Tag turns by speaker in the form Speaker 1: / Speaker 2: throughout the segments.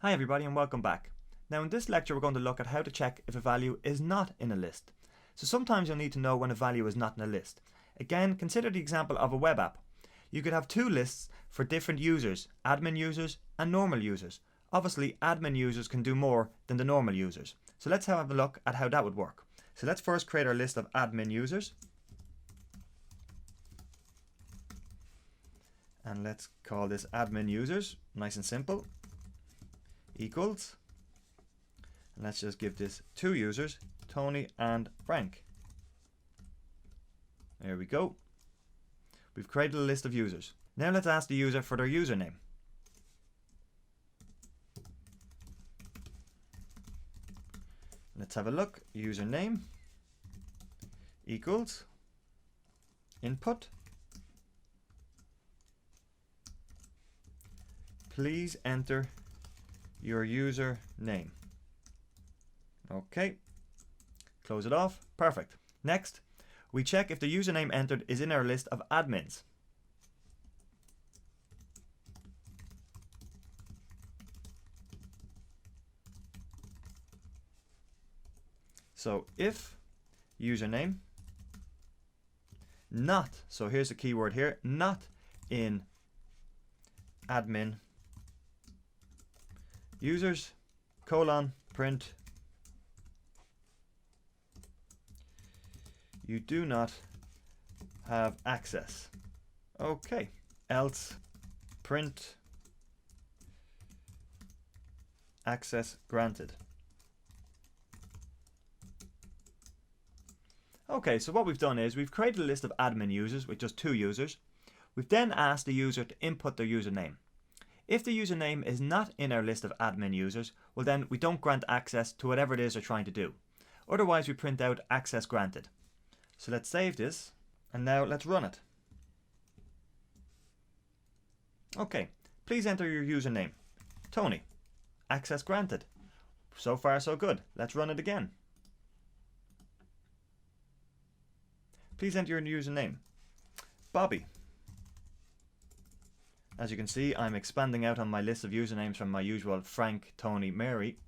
Speaker 1: Hi everybody and welcome back. Now in this lecture we're going to look at how to check if a value is not in a list. So sometimes you'll need to know when a value is not in a list. Again, consider the example of a web app. You could have two lists for different users, admin users and normal users. Obviously admin users can do more than the normal users. So let's have a look at how that would work. So let's first create our list of admin users. And let's call this admin users, nice and simple. Equals, and let's just give this two users, Tony and Frank. There we go. We've created a list of users. Now let's ask the user for their username. Let's have a look. Username equals input. Please enter your username. Okay, close it off. Perfect. Next, we check if the username entered is in our list of admins. So if username not, so here's the keyword here, not in admin users, colon, print, you do not have access. Okay, else print access granted. Okay, so what we've done is we've created a list of admin users with just two users. We've then asked the user to input their username. If the username is not in our list of admin users, well then we don't grant access to whatever it is they're trying to do. Otherwise we print out access granted. So let's save this and now let's run it. Okay, please enter your username. Tony. Access granted. So far so good. Let's run it again. Please enter your username. Bobby. As you can see, I'm expanding out on my list of usernames from my usual Frank, Tony, Mary.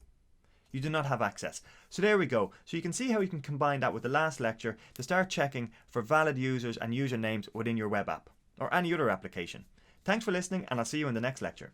Speaker 1: You do not have access. So there we go. So you can see how you can combine that with the last lecture to start checking for valid users and usernames within your web app or any other application. Thanks for listening and I'll see you in the next lecture.